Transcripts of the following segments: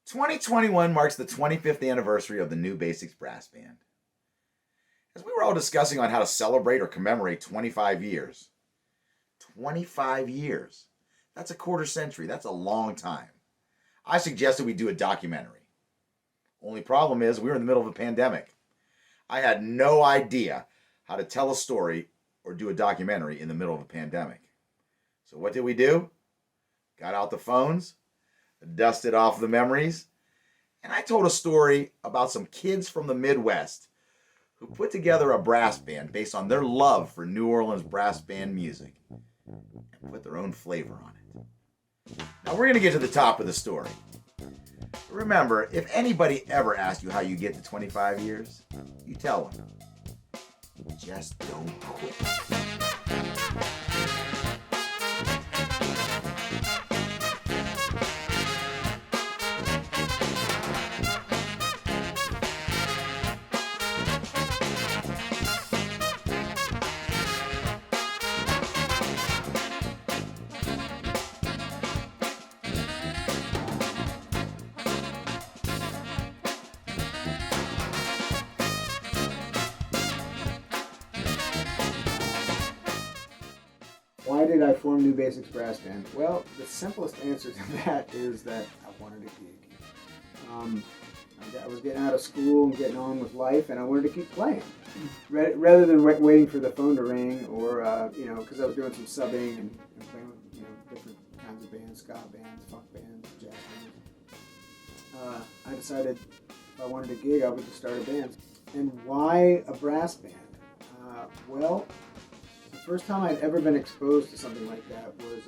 2021 marks the 25th anniversary of the New Basics Brass Band. As we were all discussing on how to celebrate or commemorate 25 years, 25 years, that's a quarter century, that's a long time. I suggested we do a documentary. Only problem is we were in the middle of a pandemic. I had no idea how to tell a story or do a documentary in the middle of a pandemic. So what did we do? Got out the phones, dusted off the memories, and I told a story about some kids from the Midwest who put together a brass band based on their love for New Orleans brass band music and put their own flavor on it. Now we're going to get to the top of the story. Remember, if anybody ever asks you how you get to 25 years, you tell them, just don't quit. Why did I form New Basics Brass Band? Well, the simplest answer to that is that I wanted a gig. I was getting out of school and getting on with life, and I wanted to keep playing. Rather than waiting for the phone to ring, or, because I was doing some subbing and playing with, different kinds of bands, ska bands, funk bands, jazz bands. I decided if I wanted a gig, I would just start a band. And why a brass band? Well, the first time I'd ever been exposed to something like that was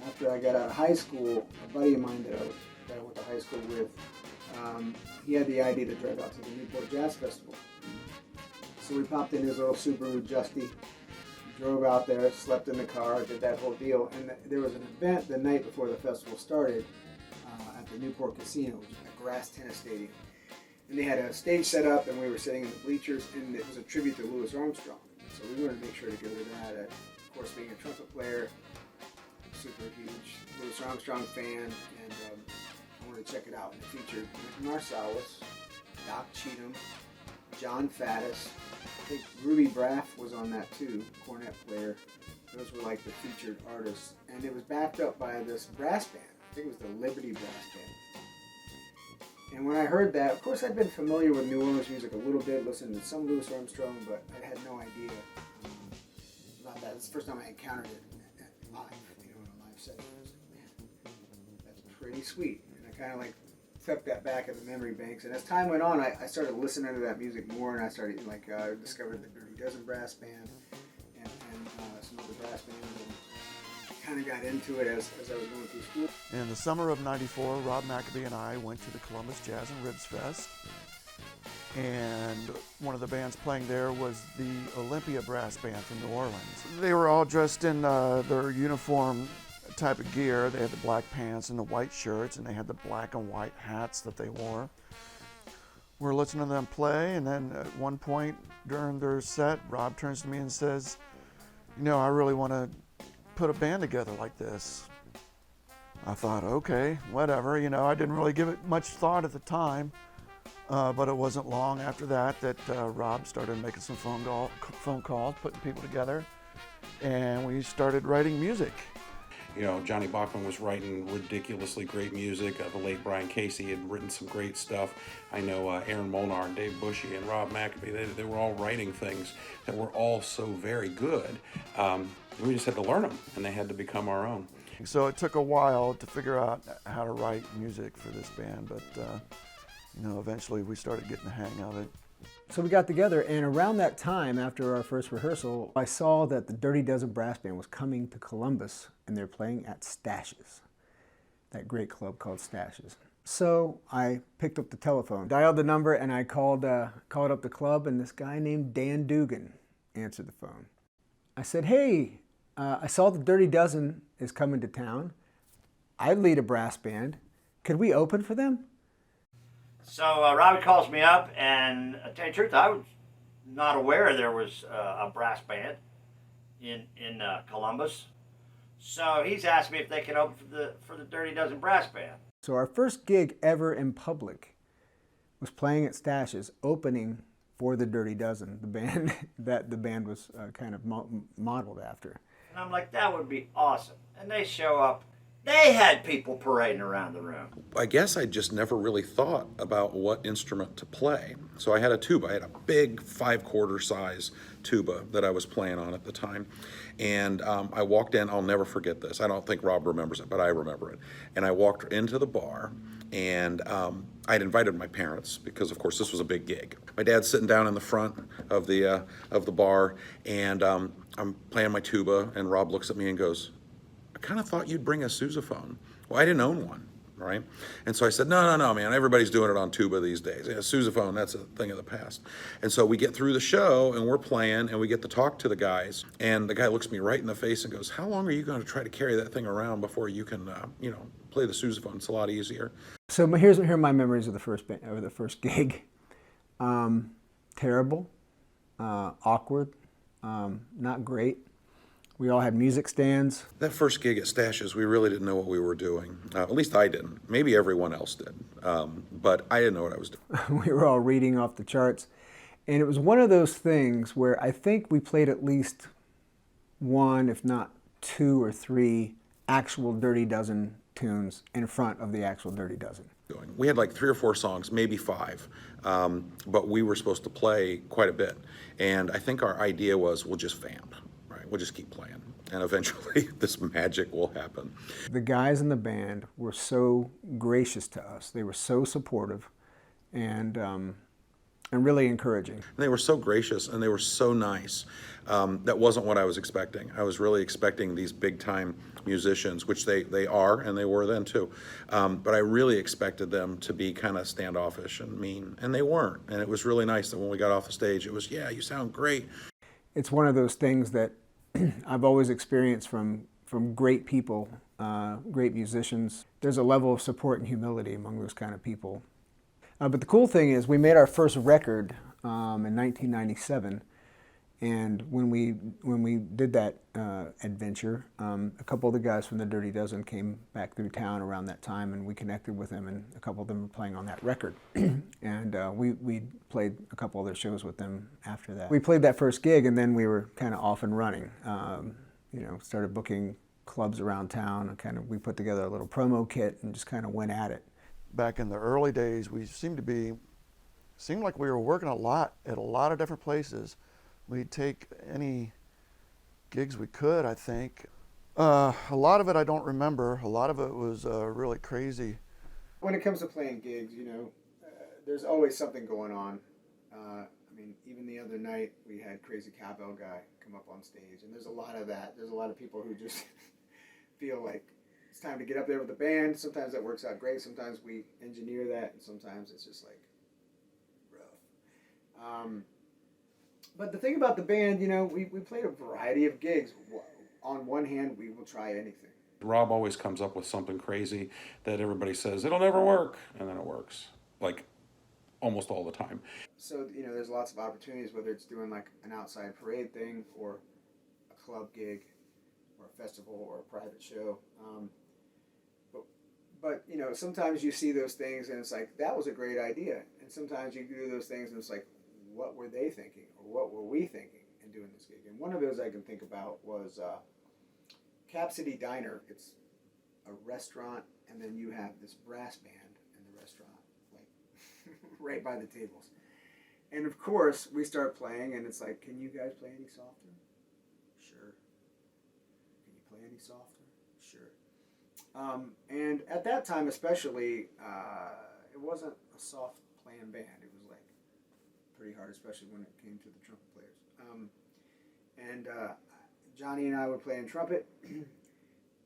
after I got out of high school. A buddy of mine that I went to high school with, he had the idea to drive out to the Newport Jazz Festival. So we popped in his little Subaru Justy, drove out there, slept in the car, did that whole deal. And there was an event the night before the festival started at the Newport Casino, which is a grass tennis stadium. And they had a stage set up, and we were sitting in the bleachers, and it was a tribute to Louis Armstrong. So we wanted to make sure to go to that. Of course, being a trumpet player, super huge Louis Armstrong fan, and I wanted to check it out. And it featured Wynton Marsalis, Doc Cheatham, John Faddis. I think Ruby Braff was on that too, cornet player. Those were like the featured artists. And it was backed up by this brass band. I think it was the Liberty Brass Band. And when I heard that, of course I'd been familiar with New Orleans music a little bit, listening to some Louis Armstrong, but I had no idea about that. It's the first time I encountered it live, in a live setting. I was like, man, that's pretty sweet. And I kind of took that back in the memory banks. And as time went on, I started listening to that music more, and I started discovered the Dirty Dozen Brass Band and some other brass bands. Kind of got into it as I was going through school. In the summer of '94, Rob McAbee and I went to the Columbus Jazz and Ribs Fest, and one of the bands playing there was the Olympia Brass Band from New Orleans. They were all dressed in their uniform type of gear. They had the black pants and the white shirts, and they had the black and white hats that they wore. We're listening to them play, and then at one point during their set, Rob turns to me and says, I really want to put a band together like this. I thought, okay, whatever. I didn't really give it much thought at the time, but it wasn't long after that Rob started making some phone calls, putting people together, and we started writing music. Johnny Bachman was writing ridiculously great music. The late Brian Casey had written some great stuff. I know Aaron Molnar and Dave Bushy and Rob McAbee, they were all writing things that were all so very good. We just had to learn them, and they had to become our own. So it took a while to figure out how to write music for this band, but eventually we started getting the hang of it. So we got together, and around that time, after our first rehearsal, I saw that the Dirty Dozen Brass Band was coming to Columbus, and they're playing at Stashes, that great club called Stashes. So I picked up the telephone, dialed the number, and I called up the club, and this guy named Dan Dugan answered the phone. I said, hey, I saw the Dirty Dozen is coming to town. I lead a brass band. Could we open for them? So Robbie calls me up, and to tell you the truth, I was not aware there was a brass band in Columbus. So he's asked me if they can open for the Dirty Dozen Brass Band. So our first gig ever in public was playing at Stash's, opening for the Dirty Dozen, the band that the band was kind of modeled after. And I'm like, that would be awesome. And they show up. They had people parading around the room. I guess I just never really thought about what instrument to play. So I had a tuba. I had a big 5/4 size tuba that I was playing on at the time. And I walked in, I'll never forget this. I don't think Rob remembers it, but I remember it. And I walked into the bar, and I'd invited my parents because, of course, this was a big gig. My dad's sitting down in the front of the bar, and I'm playing my tuba, and Rob looks at me and goes, "I kind of thought you'd bring a sousaphone." Well, I didn't own one, right? And so I said, no, man, everybody's doing it on tuba these days. Yeah, sousaphone, that's a thing of the past. And so we get through the show, and we're playing, and we get to talk to the guys, and the guy looks me right in the face and goes, "How long are you going to try to carry that thing around before you can, play the sousaphone? It's a lot easier." So here are my memories of the first gig. Terrible, awkward, not great. We all had music stands. That first gig at Stash's, we really didn't know what we were doing. At least I didn't. Maybe everyone else did. But I didn't know what I was doing. We were all reading off the charts. And it was one of those things where I think we played at least one, if not 2 or 3 actual Dirty Dozen tunes in front of the actual Dirty Dozen. We had like 3 or 4 songs, maybe 5, but we were supposed to play quite a bit. And I think our idea was we'll just vamp, right? We'll just keep playing. And eventually this magic will happen. The guys in the band were so gracious to us. They were so supportive and really encouraging. They were so gracious and they were so nice. That wasn't what I was expecting. I was really expecting these big time musicians, which they are and they were then too. But I really expected them to be kind of standoffish and mean, and they weren't. And it was really nice that when we got off the stage, it was, "Yeah, you sound great." It's one of those things that I've always experienced from great people, great musicians. There's a level of support and humility among those kind of people. But the cool thing is we made our first record in 1997, and when we did that adventure, a couple of the guys from the Dirty Dozen came back through town around that time, and we connected with them, and a couple of them were playing on that record. And we played a couple other shows with them after that. We played that first gig, and then we were kind of off and running. Started booking clubs around town, and we put together a little promo kit and just kind of went at it. Back in the early days, we seemed like we were working a lot at a lot of different places. We'd take any gigs we could, I think. A lot of it I don't remember. A lot of it was really crazy. When it comes to playing gigs, there's always something going on. Even the other night we had Crazy Cowbell Guy come up on stage, and there's a lot of that. There's a lot of people who just feel like it's time to get up there with the band. Sometimes that works out great. Sometimes we engineer that, and sometimes it's just like rough. But the thing about the band, we played a variety of gigs. On one hand, we will try anything. Rob always comes up with something crazy that everybody says, "It'll never work," and then it works. Like almost all the time. So, there's lots of opportunities, whether it's doing like an outside parade thing or a club gig or a festival or a private show. But sometimes you see those things and it's like, that was a great idea. And sometimes you do those things and it's like, what were they thinking? Or what were we thinking in doing this gig? And one of those I can think about was Cap City Diner. It's a restaurant, and then you have this brass band in the restaurant, like right by the tables. And of course, we start playing, and it's like, "Can you guys play any softer?" "Sure." "Can you play any softer?" "Sure." And at that time especially, it wasn't a soft playing band. It was like pretty hard, especially when it came to the trumpet players. And Johnny and I were playing trumpet,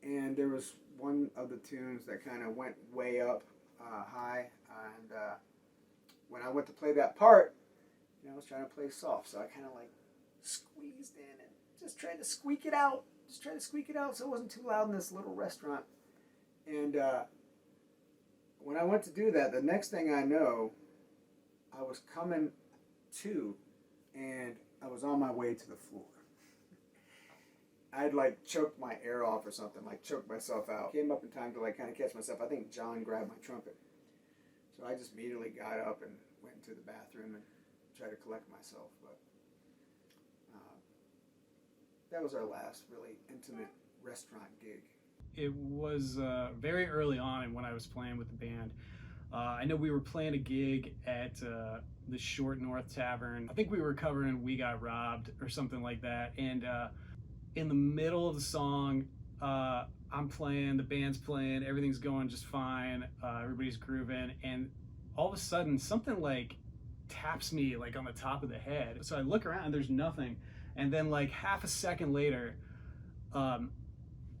and there was one of the tunes that kind of went way up high, and when I went to play that part, I was trying to play soft, so I kind of like squeezed in and just tried to squeak it out. So it wasn't too loud in this little restaurant. And when I went to do that, the next thing I know, I was coming to, and I was on my way to the floor. I'd like choked my air off or something, like choked myself out. Came up in time to like kind of catch myself. I think John grabbed my trumpet. So I just immediately got up and went into the bathroom and tried to collect myself. But that was our last really intimate restaurant gig. It was very early on when I was playing with the band. I know we were playing a gig at the Short North Tavern. I think we were covering We Got Robbed or something like that. And in the middle of the song, I'm playing, the band's playing, everything's going just fine, everybody's grooving, and all of a sudden something like taps me like on the top of the head. So I look around and there's nothing. And then like half a second later,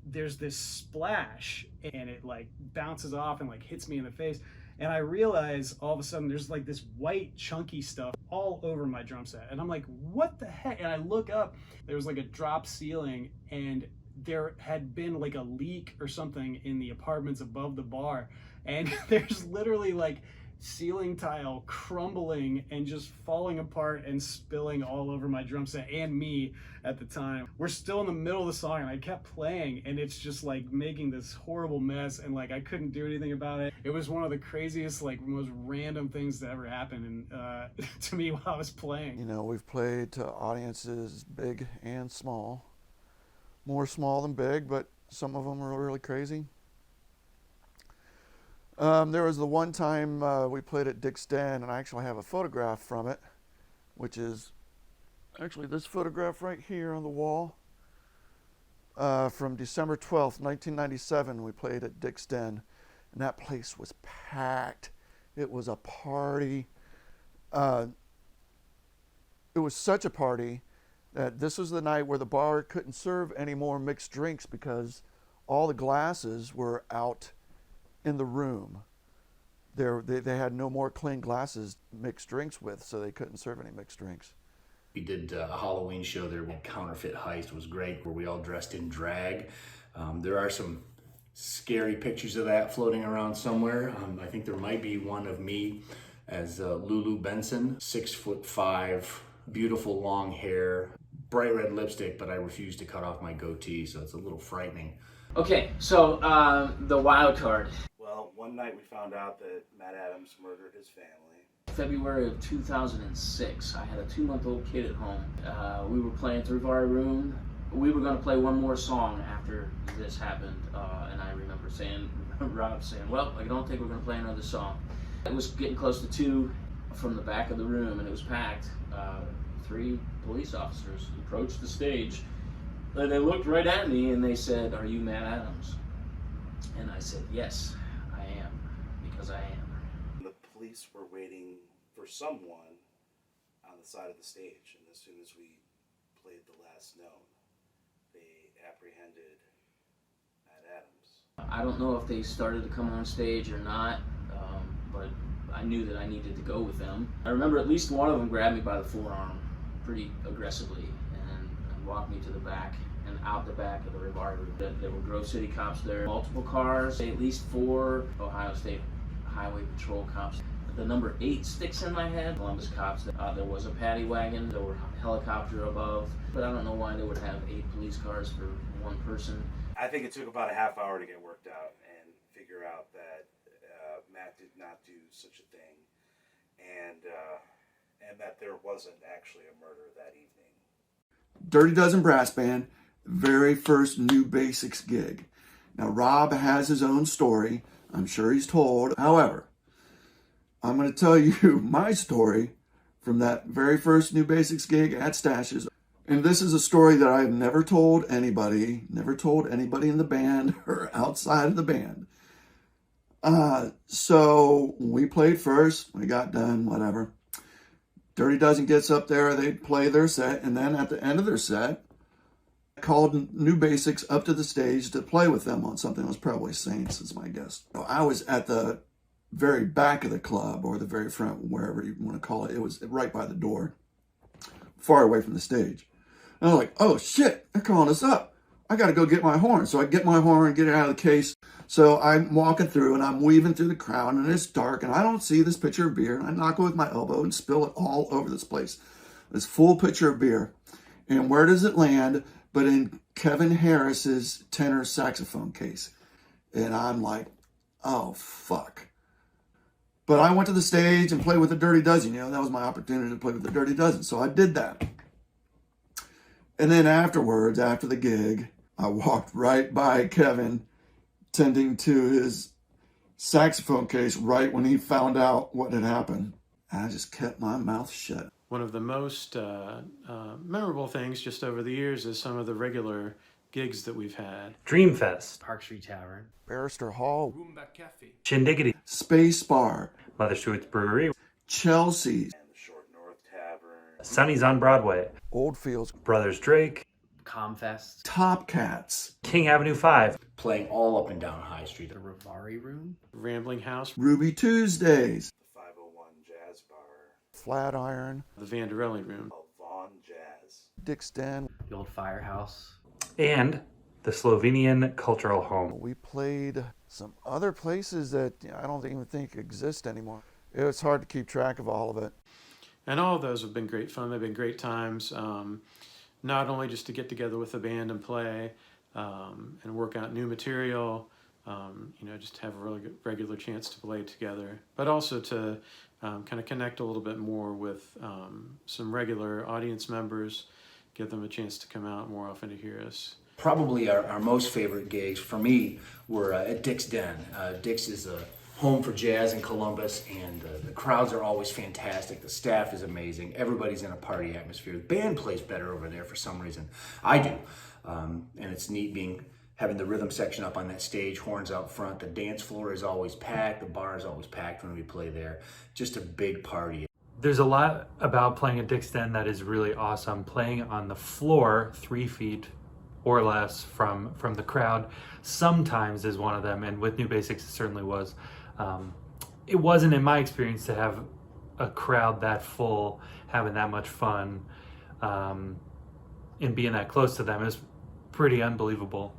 there's this splash and it like bounces off and like hits me in the face. And I realize all of a sudden there's like this white chunky stuff all over my drum set. And I'm like, what the heck? And I look up, there was like a drop ceiling and there had been like a leak or something in the apartments above the bar. And there's literally like ceiling tile crumbling and just falling apart and spilling all over my drum set and me at the time. We're still in the middle of the song and I kept playing and it's just like making this horrible mess and like I couldn't do anything about it. It was one of the craziest, like most random things that ever happened and to me while I was playing. You know, we've played to audiences big and small. More small than big, but some of them are really crazy. There was the one time we played at Dick's Den, and I actually have a photograph from it, which is actually this photograph right here on the wall. From December 12th, 1997, we played at Dick's Den, and that place was packed. It was a party. It was such a party that this was the night where the bar couldn't serve any more mixed drinks because all the glasses were out in the room. They had no more clean glasses to mix drinks with, so they couldn't serve any mixed drinks. We did a Halloween show there, Counterfeit Heist was great, where we all dressed in drag. There are some scary pictures of that floating around somewhere. I think there might be one of me as Lulu Benson, 6'5", beautiful long hair, bright red lipstick, but I refuse to cut off my goatee, so it's a little frightening. Okay, so the wild card. Well, one night we found out that Matt Adams murdered his family. February of 2006, I had a 2-month-old kid at home. We were playing through our room. We were going to play one more song after this happened, and I remember Rob saying, well, I don't think we're going to play another song. It was getting close to 2 from the back of the room, and it was packed. 3 police officers approached the stage. And they looked right at me and they said, are you Matt Adams? And I said, yes, I am, because I am. The police were waiting for someone on the side of the stage, and as soon as we played The Last Known, they apprehended Matt Adams. I don't know if they started to come on stage or not, but I knew that I needed to go with them. I remember at least one of them grabbed me by the forearm pretty aggressively and walked me to the back and out the back of the Rivari room. There were Grove City cops there, multiple cars, at least 4 Ohio State Highway Patrol cops. The number 8 sticks in my head, Columbus cops. There was a paddy wagon, there were a helicopter above, but I don't know why they would have 8 police cars for one person. I think it took about a half hour to get worked out and figure out that Matt did not do such a thing, and that there wasn't actually a murder that evening. Dirty Dozen Brass Band, very first New Basics gig. Now Rob has his own story, I'm sure he's told. However, I'm going to tell you my story from that very first New Basics gig at Stashes. And this is a story that I've never told anybody in the band or outside of the band. So we played first, we got done, whatever. Dirty Dozen gets up there, they play their set, and then at the end of their set, I called New Basics up to the stage to play with them on something. It was probably Saints, is my guess. I was at the very back of the club, or the very front, wherever you want to call it. It was right by the door, far away from the stage. And I'm like, oh shit, they're calling us up. I got to go get my horn. So I get my horn, get it out of the case. So I'm walking through and I'm weaving through the crowd and it's dark and I don't see this pitcher of beer. And I knock it with my elbow and spill it all over this place. This full pitcher of beer. And where does it land? But in Kevin Harris's tenor saxophone case. And I'm like, oh, fuck. But I went to the stage and played with the Dirty Dozen. You know, that was my opportunity to play with the Dirty Dozen. So I did that. And then afterwards, after the gig, I walked right by Kevin tending to his saxophone case right when he found out what had happened. And I just kept my mouth shut. One of the most memorable things just over the years is some of the regular gigs that we've had. Dreamfest, Park Street Tavern, Barrister Hall, Shindiggity, Space Bar, Mother Stewart's Brewery, Chelsea's, And the Short North Tavern. Sonny's on Broadway, Oldfields, Brothers Drake, Comfest, Top Cats, King Avenue 5, Playing all up and down High Street. the Rivari Room, Rambling House, Ruby Tuesdays, The 501 Jazz Bar. Flatiron, the Vanderelli Room, Vaughn Jazz. Dick's Den. the old Firehouse. and the Slovenian Cultural Home. We played some other places that I don't even think exist anymore. It's hard to keep track of all of it. and all of those have been great fun. They've been great times. Not only just to get together with the band and play and work out new material, just to have a really good regular chance to play together, but also to kind of connect a little bit more with some regular audience members, give them a chance to come out more often to hear us. Probably our most favorite gigs for me were at Dick's Den. Dick's is a home for jazz in Columbus, and the crowds are always fantastic. The staff is amazing. Everybody's in a party atmosphere. The band plays better over there for some reason. I do. And it's neat having the rhythm section up on that stage, horns out front. The dance floor is always packed. The bar is always packed when we play there. Just a big party. There's a lot about playing at Dick's Den that is really awesome. Playing on the floor 3 feet or less from the crowd sometimes is one of them, and with New Basics it certainly was. It wasn't in my experience to have a crowd that full, having that much fun, and being that close to them is pretty unbelievable.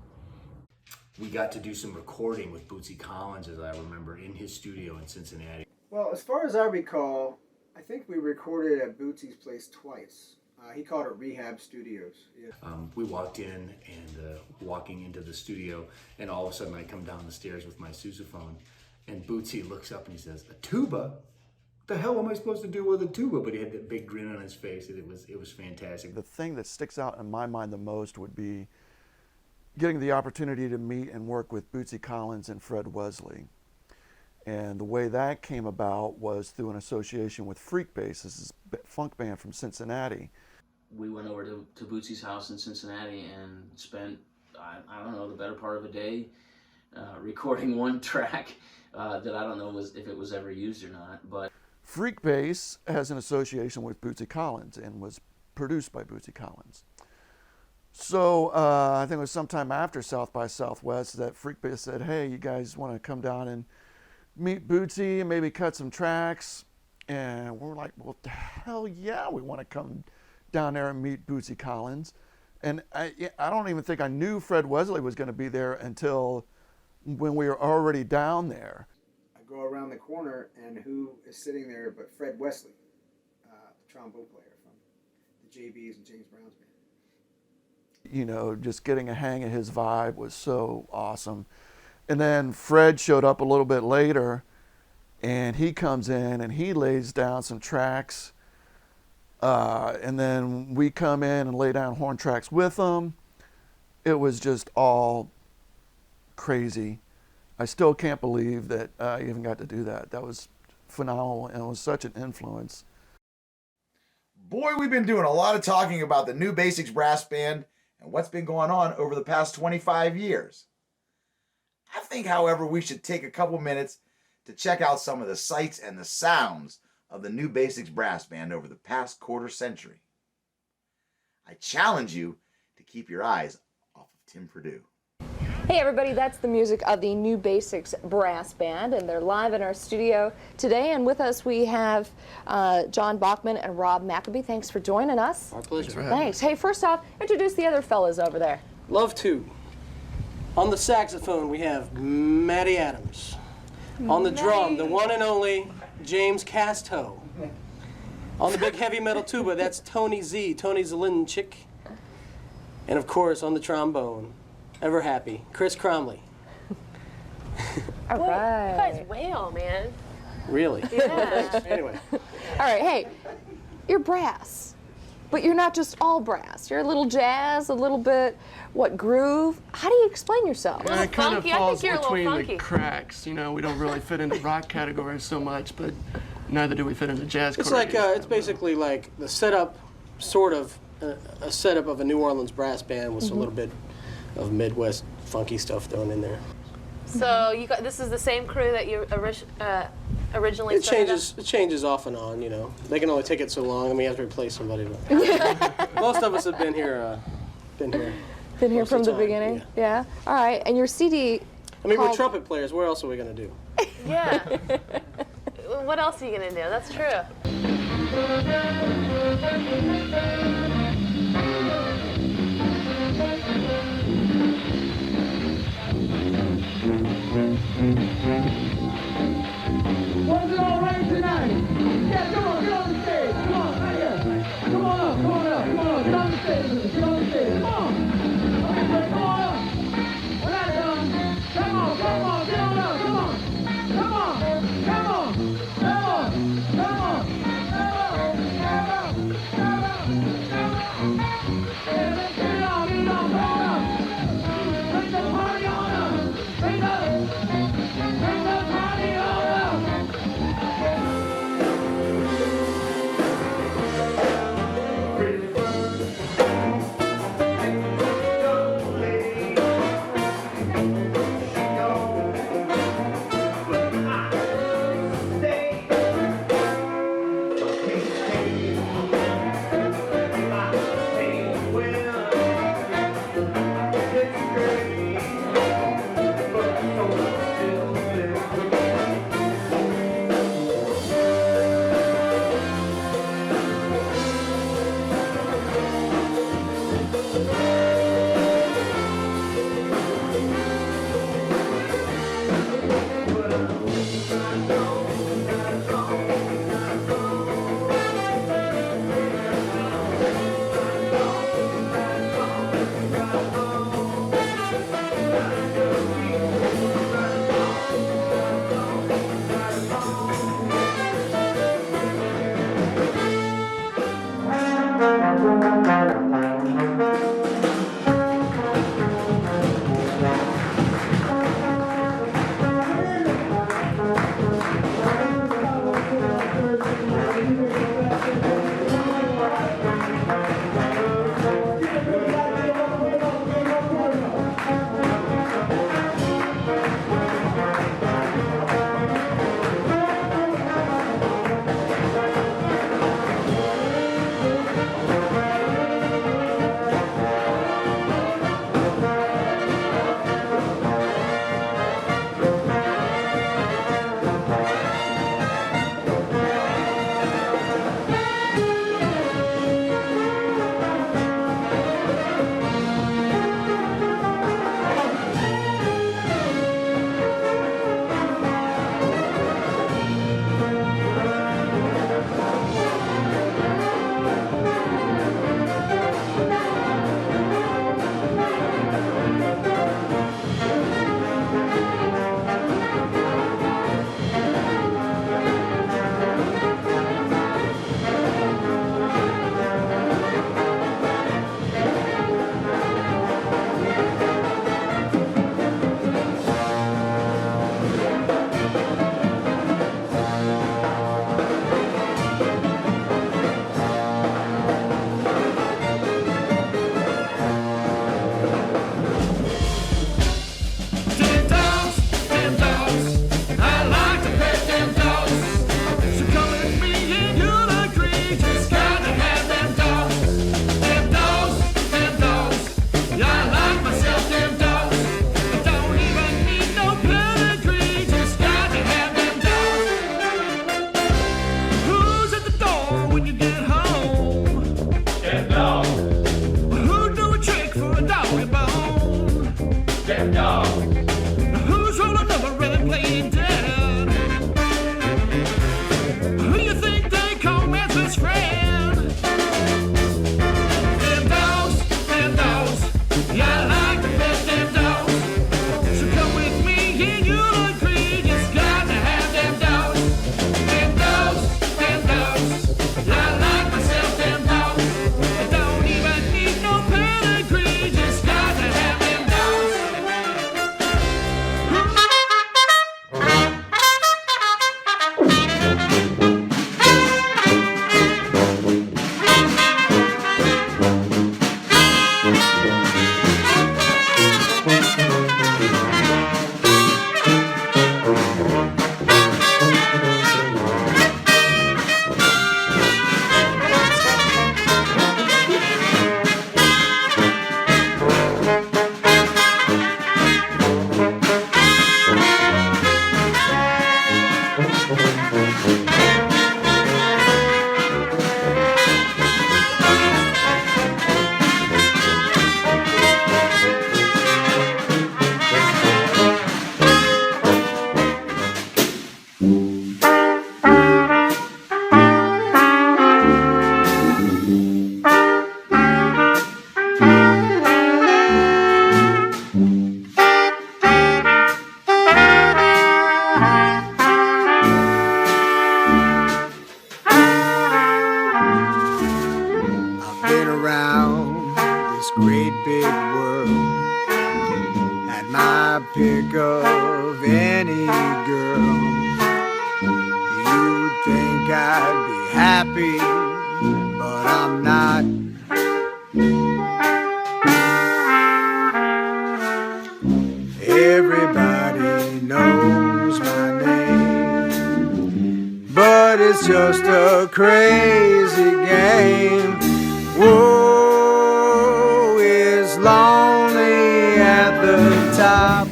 We got to do some recording with Bootsy Collins, as I remember, in his studio in Cincinnati. Well, as far as I recall, I think we recorded at Bootsy's place twice. He called it Rehab Studios. Yeah. We walked in and walking into the studio, and all of a sudden I come down the stairs with my sousaphone, and Bootsy looks up and he says, "A tuba? What the hell am I supposed to do with a tuba?" But he had that big grin on his face, and it was fantastic. The thing that sticks out in my mind the most would be getting the opportunity to meet and work with Bootsy Collins and Fred Wesley. And the way that came about was through an association with Freakbass. This is a funk band from Cincinnati. We went over to Bootsy's house in Cincinnati and spent, I don't know, the better part of a day recording one track that I don't know if it was ever used or not. But Freakbass has an association with Bootsy Collins and was produced by Bootsy Collins. So I think it was sometime after South by Southwest that Freakbass said, "Hey, you guys want to come down and meet Bootsy and maybe cut some tracks?" And we're like, "Well, hell yeah, we want to come down there and meet Bootsy Collins." And I don't even think I knew Fred Wesley was going to be there until when we were already down there. I go around the corner, and who is sitting there but Fred Wesley, the trombone player from the JBs and James Brown's band. You know, just getting a hang of his vibe was so awesome. And then Fred showed up a little bit later, and he comes in and he lays down some tracks. And then we come in and lay down horn tracks with him. It was just all crazy. I still can't believe that I even got to do that. That was phenomenal, and it was such an influence. Boy, we've been doing a lot of talking about the New Basics Brass Band and what's been going on over the past 25 years. I think, however, we should take a couple minutes to check out some of the sights and the sounds of the New Basics Brass Band over the past quarter century. I challenge you to keep your eyes off of Tim Perdue. Hey everybody, that's the music of the New Basics Brass Band, and they're live in our studio today. And with us we have John Bachman and Rob Maccabee. Thanks for joining us. Our pleasure. Thanks. Hey, first off, introduce the other fellas over there. Love to. On the saxophone we have Matty Adams. On the drum, the one and only James Casto. On the big heavy metal tuba, that's Tony Z, Tony Zelinchik. And of course, on the trombone, ever happy, Chris Cromley. All You right. guys wail, man. Really? Yeah. Anyway. All right, hey, you're brass, but you're not just all brass. You're a little jazz, a little bit, what, groove? How do you explain yourself? little It kind of funky. I falls think you're a little between funky. the cracks. You know, we don't really fit into rock categories so much, but neither do we fit into jazz It's like, categories. it's basically like the setup, sort of, a setup of a New Orleans brass band with a little bit of Midwest funky stuff thrown in there. So you got this is the same crew that you originally It started changes off and on, you know. They can only take it so long, and we have to replace somebody. But most of us have been here. Been here most from of the time, beginning? Yeah. All right, and your CD. I mean, we're called- trumpet players. Where else are we going to do? Yeah. What else are you gonna do? That's true. Was it all right tonight? Yeah, come on, get on the stage. Come on, right here. Come on up, come on up, come on up. Get on the stage with us. Get on the stage. Come on. Okay, come on up. We're not done. Come on, come on, get on up. Come on. Come on, come on, come on, come on. Get it on, come on up. Bring the party on up. Bring the pick of any girl. You'd think I'd be happy, but I'm not. Everybody knows my name, but it's just a crazy game. Whoa, is lonely at the top.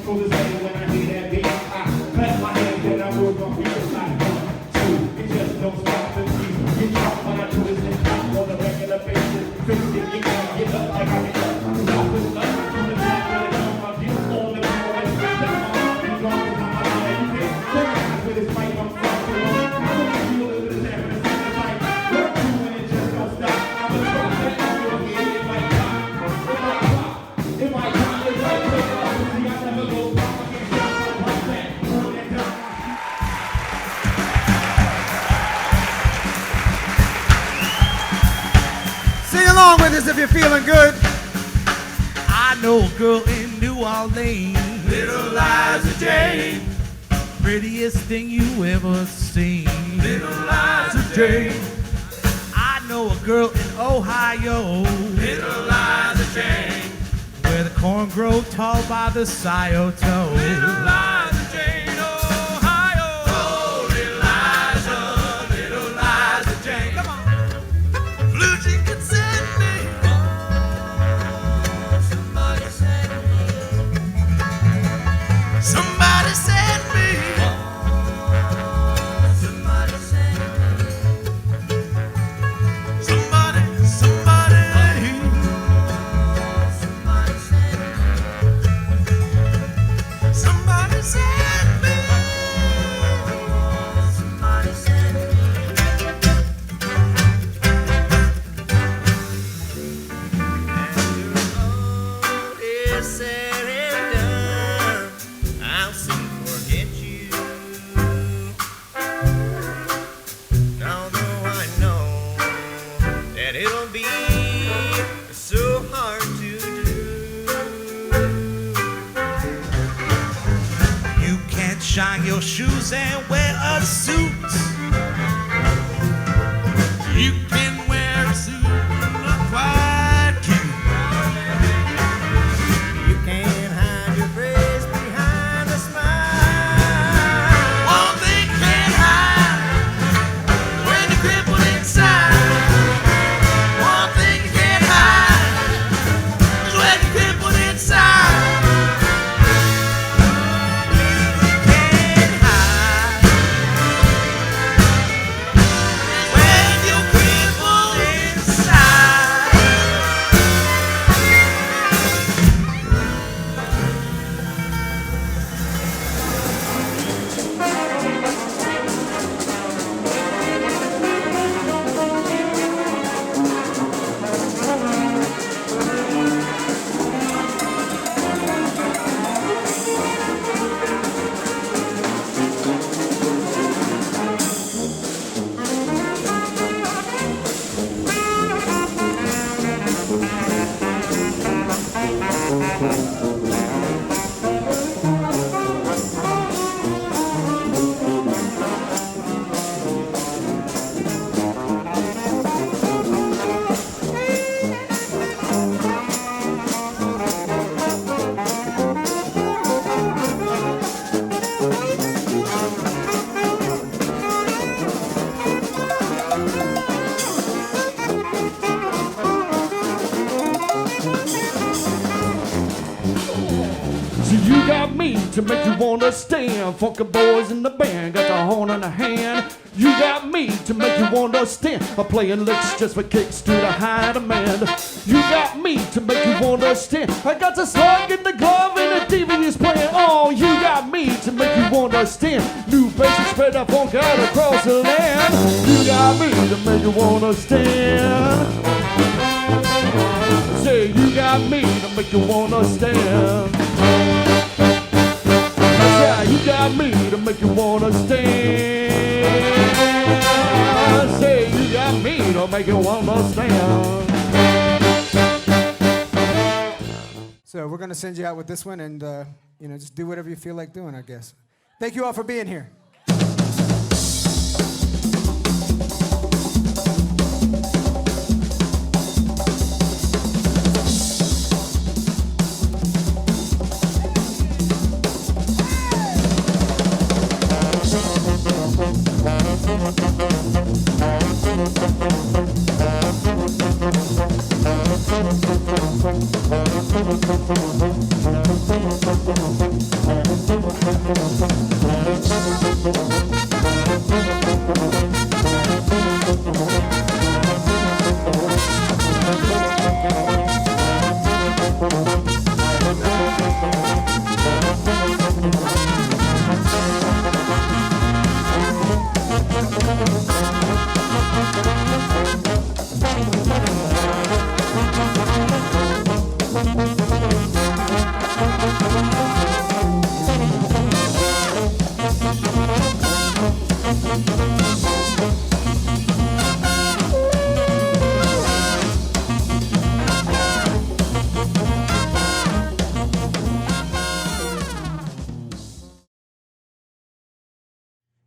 Sing along with us if you're feeling good. I know a girl in New Orleans, Little Liza Jane, prettiest thing you ever seen, Little Liza Jane. I know a girl in Ohio, Little Liza Jane, where the corn grow tall by the Scioto, Little Liza Jane, Ohio. Oh, Little Liza Jane. Come on. Blue Jean can send me. Somebody send me. Somebody send me. Somebody send me. Somebody, somebody. Somebody send me. Somebody send me. Somebody send me. It's said and done, I'll soon forget you. Although I know that it'll be so hard to do. You can't shine your shoes and wear a suit. You can wear a suit and look quite cute. You can't hide your face behind a smile. One thing can't hide when you're crippled inside. One thing you can't hide is when you're crippled inside. You can't hide to make you understand. Funky boys in the band got the horn in the hand. You got me to make you understand. I'm playing licks just for kicks to the high demand. You got me to make you understand. I got the slug in the glove and the devious playing. Oh, you got me to make you understand. New basics spread that funk out across the land. You got me to make you understand. Say you got me to make you understand. Yeah, you got me to make you understand. Say you got me to make you understand. So we're gonna send you out with this one, and just do whatever you feel like doing, I guess. Thank you all for being here.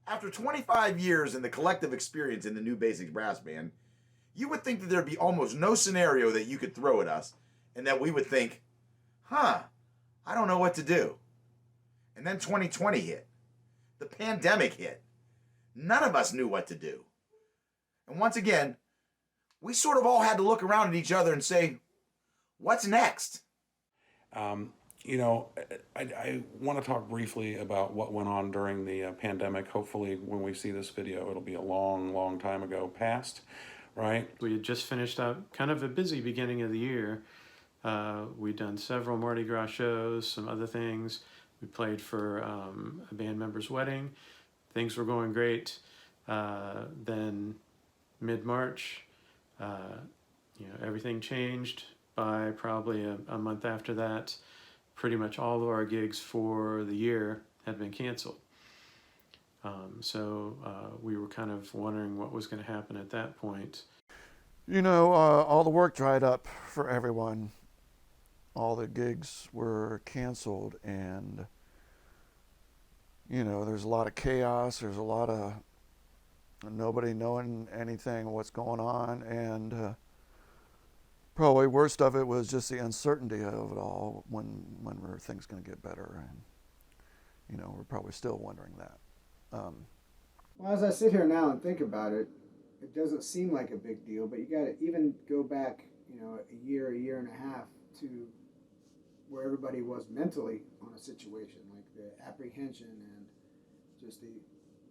After 25 years in the collective experience in the New Basics Brass Band, you would think that there'd be almost no scenario that you could throw at us and that we would think, I don't know what to do. And then 2020 hit. The pandemic hit. None of us knew what to do. And once again, we sort of all had to look around at each other and say, what's next? I want to talk briefly about what went on during the pandemic. Hopefully, when we see this video, it'll be a long, long time ago past, right? We had just finished up kind of a busy beginning of the year. We'd done several Mardi Gras shows, some other things. We played for a band member's wedding. Things were going great. Then mid-March, everything changed. By probably a month after that, pretty much all of our gigs for the year had been canceled. So we were kind of wondering what was going to happen at that point. All the work dried up for everyone. All the gigs were canceled, and there's a lot of chaos. There's a lot of nobody knowing anything what's going on, and probably worst of it was just the uncertainty of it all. When were things going to get better? And we're probably still wondering that. Well, as I sit here now and think about it, it doesn't seem like a big deal, but you got to even go back, a year and a half to where everybody was mentally on a situation, like the apprehension and just the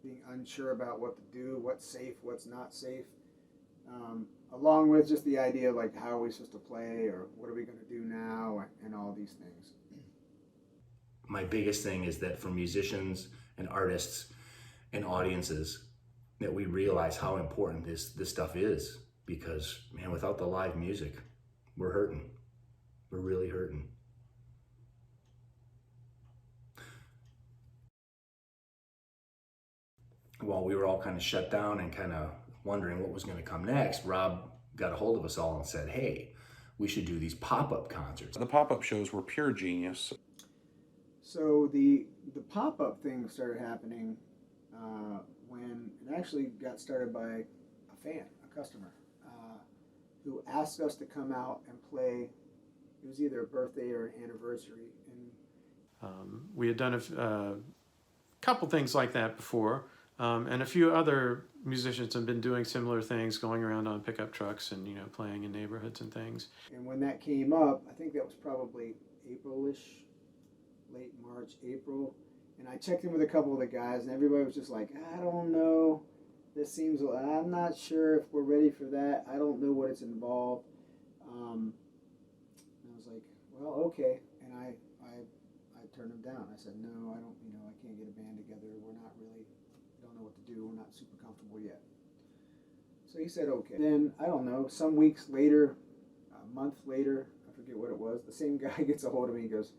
being unsure about what to do, what's safe, what's not safe, along with just the idea of like, how are we supposed to play, or what are we going to do now, and all these things. My biggest thing is that for musicians and artists and audiences, that we realize how important this stuff is, because man, without the live music, we're hurting. We're really hurting. While we were all kind of shut down and kind of wondering what was going to come next, Rob got a hold of us all and said, hey, we should do these pop-up concerts. The pop-up shows were pure genius. So the pop-up thing started happening when it actually got started by a fan, a customer, who asked us to come out and play. It was either a birthday or an anniversary. And we had done a couple things like that before, and a few other musicians have been doing similar things, going around on pickup trucks and playing in neighborhoods and things. And when that came up, I think that was probably April-ish, late March, April, and I checked in with a couple of the guys, and everybody was just like, I don't know. I'm not sure if we're ready for that. I don't know what it's involved. And I was like, well, okay. And I turned him down. I said, no, I can't get a band together. We don't know what to do. We're not super comfortable yet. So he said, okay. Then, I don't know, some weeks later, a month later, I forget what it was, the same guy gets a hold of me and goes,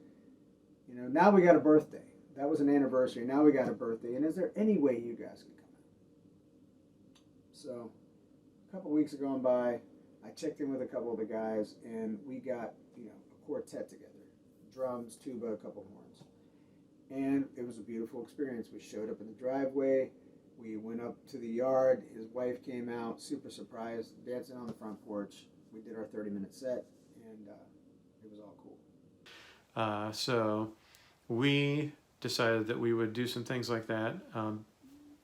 now we got a birthday. That was an anniversary. Now we got a birthday. And is there any way you guys could come out? So a couple weeks have gone by. I checked in with a couple of the guys, and we got, a quartet together. Drums, tuba, a couple horns. And it was a beautiful experience. We showed up in the driveway. We went up to the yard. His wife came out, super surprised, dancing on the front porch. We did our 30-minute set, and it was all cool. So we decided that we would do some things like that.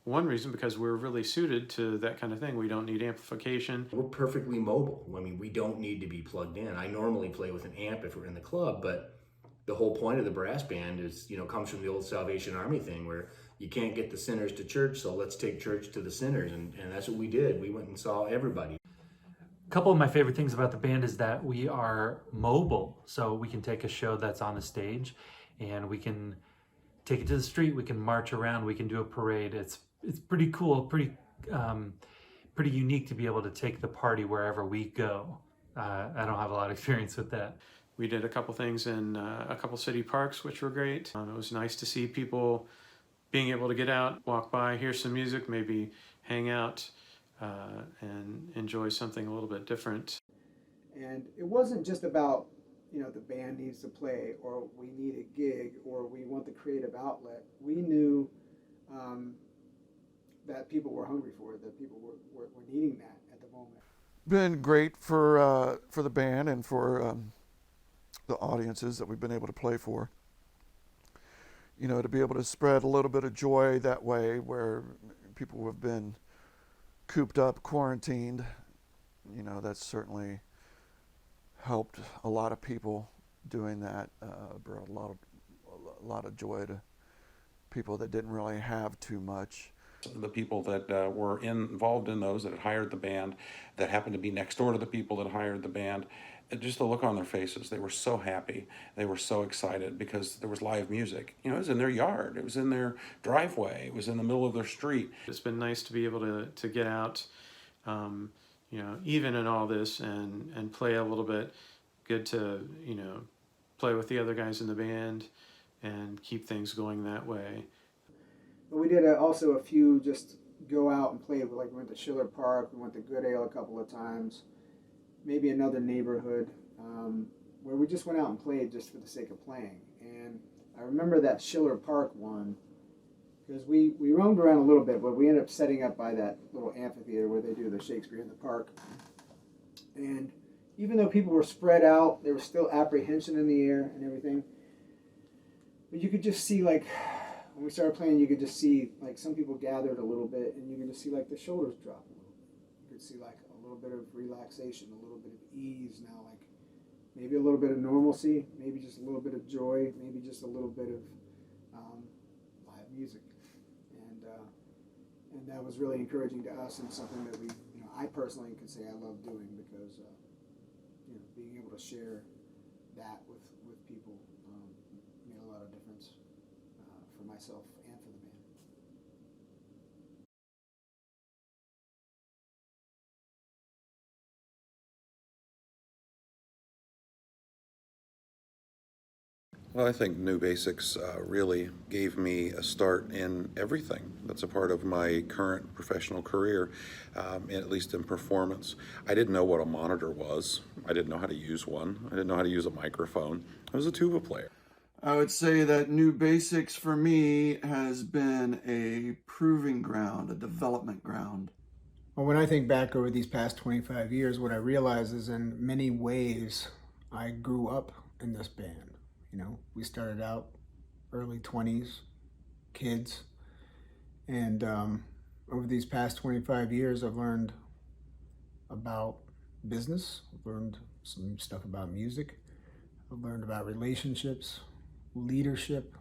One reason, because we're really suited to that kind of thing. We don't need amplification. We're perfectly mobile. I mean, we don't need to be plugged in. I normally play with an amp if we're in the club, but the whole point of the brass band is, comes from the old Salvation Army thing where you can't get the sinners to church, so let's take church to the sinners. And that's what we did. We went and saw everybody. A couple of my favorite things about the band is that we are mobile. So we can take a show that's on a stage and we can take it to the street. We can march around. We can do a parade. It's pretty cool, pretty unique to be able to take the party wherever we go. I don't have a lot of experience with that. We did a couple things in a couple city parks, which were great. It was nice to see people being able to get out, walk by, hear some music, maybe hang out and enjoy something a little bit different. And it wasn't just about, the band needs to play, or we need a gig, or we want the creative outlet. We knew that people were hungry for it, that people were needing that at the moment. Been great for the band and for the audiences that we've been able to play for. To be able to spread a little bit of joy that way, where people have been cooped up, quarantined, that's certainly helped a lot of people doing that. Brought a lot of joy to people that didn't really have too much. The people that were involved in those, that had hired the band, that happened to be next door to the people that hired the band, just the look on their faces, they were so happy, they were so excited because there was live music. It was in their yard, it was in their driveway, it was in the middle of their street. It's been nice to be able to get out, even in all this and play a little bit. Good to, play with the other guys in the band and keep things going that way. But we did also a few just go out and play. Like we went to Schiller Park, we went to Goodale a couple of times, maybe another neighborhood where we just went out and played just for the sake of playing. And I remember that Schiller Park one because we roamed around a little bit, but we ended up setting up by that little amphitheater where they do the Shakespeare in the Park. And even though people were spread out, there was still apprehension in the air and everything. But you could just see, like, when we started playing, you could just see, like, some people gathered a little bit, and you could just see, like, the shoulders drop a little bit. You could see, like, a little bit of relaxation, a little bit of ease now, like, maybe a little bit of normalcy, maybe just a little bit of joy, maybe just a little bit of live music. And that was really encouraging to us and something that we, I personally can say I love doing because, being able to share that with people made a lot of difference for myself and for the band. Well, I think New Basics really gave me a start in everything that's a part of my current professional career, at least in performance. I didn't know what a monitor was. I didn't know how to use one. I didn't know how to use a microphone. I was a tuba player. I would say that New Basics for me has been a proving ground, a development ground. Well, when I think back over these past 25 years, what I realize is in many ways I grew up in this band. We started out early 20s, kids, and over these past 25 years, I've learned about business, I've learned some stuff about music, I've learned about relationships, leadership.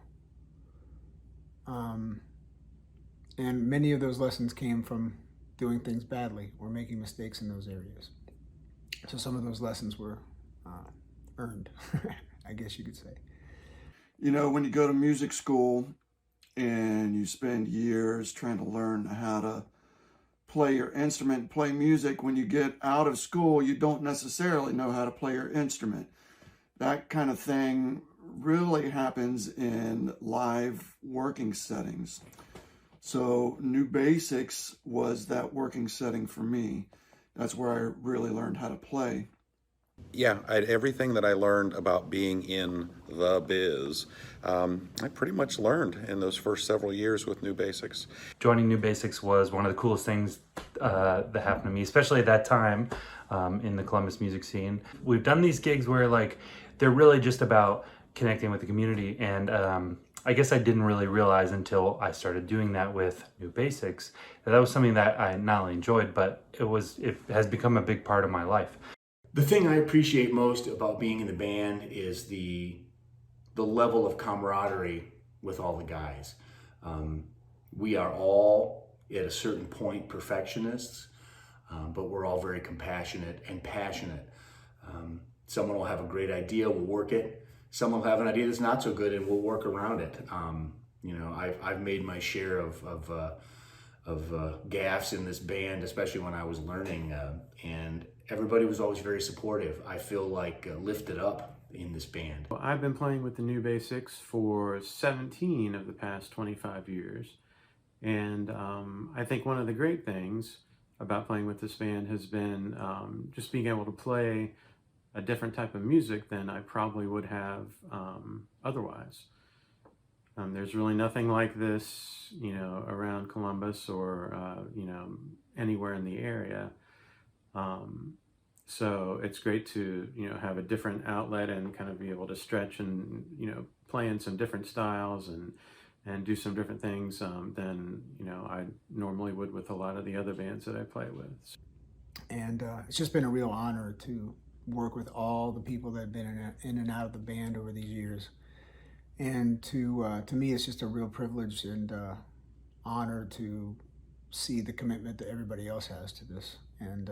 And many of those lessons came from doing things badly or making mistakes in those areas. So some of those lessons were earned, I guess you could say. You know, when you go to music school and you spend years trying to learn how to play your instrument, play music, when you get out of school, you don't necessarily know how to play your instrument. That kind of thing really happens in live working settings. So New Basics was that working setting for me. That's where I really learned how to play. Yeah, everything that I learned about being in the biz, I pretty much learned in those first several years with New Basics. Joining New Basics was one of the coolest things that happened to me, especially at that time in the Columbus music scene. We've done these gigs where like they're really just about connecting with the community, and I guess I didn't really realize until I started doing that with New Basics that was something that I not only enjoyed, but it has become a big part of my life. The thing I appreciate most about being in the band is the level of camaraderie with all the guys. We are all, at a certain point, perfectionists, but we're all very compassionate and passionate. Someone will have a great idea, we'll work it. Someone will have an idea that's not so good, and we'll work around it. You know, I've made my share of gaffes in this band, especially when I was learning, and everybody was always very supportive. I feel like lifted up in this band. Well, I've been playing with the New Basics for 17 of the past 25 years, and I think one of the great things about playing with this band has been just being able to play a different type of music than I probably would have otherwise. There's really nothing like this, you know, around Columbus or, you know, anywhere in the area. So it's great to, you know, have a different outlet and kind of be able to stretch and, you know, play in some different styles and do some different things than, you know, I normally would with a lot of the other bands that I play with. And it's just been a real honor to work with all the people that have been in and out of the band over these years. And to me, it's just a real privilege and honor to see the commitment that everybody else has to this, and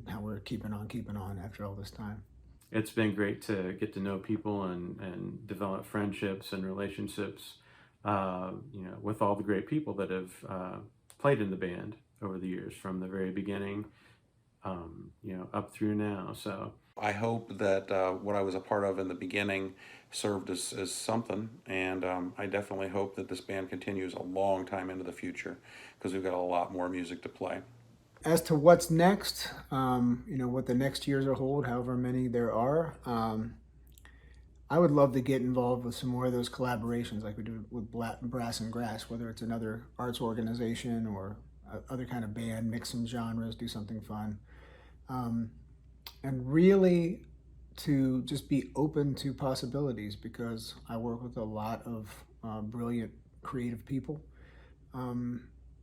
how we're keeping on after all this time. It's been great to get to know people and develop friendships and relationships, you know, with all the great people that have played in the band over the years, from the very beginning, you know, up through now. So I hope that what I was a part of in the beginning served as something, and I definitely hope that this band continues a long time into the future, because we've got a lot more music to play. As to what's next, you know, what the next years will hold, however many there are, I would love to get involved with some more of those collaborations like we do with Brass and Grass, whether it's another arts organization or other kind of band, mix some genres, do something fun. And really to just be open to possibilities, because I work with a lot of brilliant, creative people.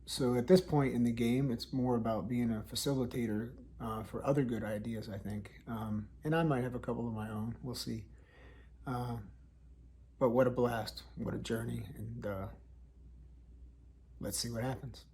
So at this point in the game, it's more about being a facilitator for other good ideas, I think. And I might have a couple of my own, we'll see. But what a blast, what a journey, and let's see what happens.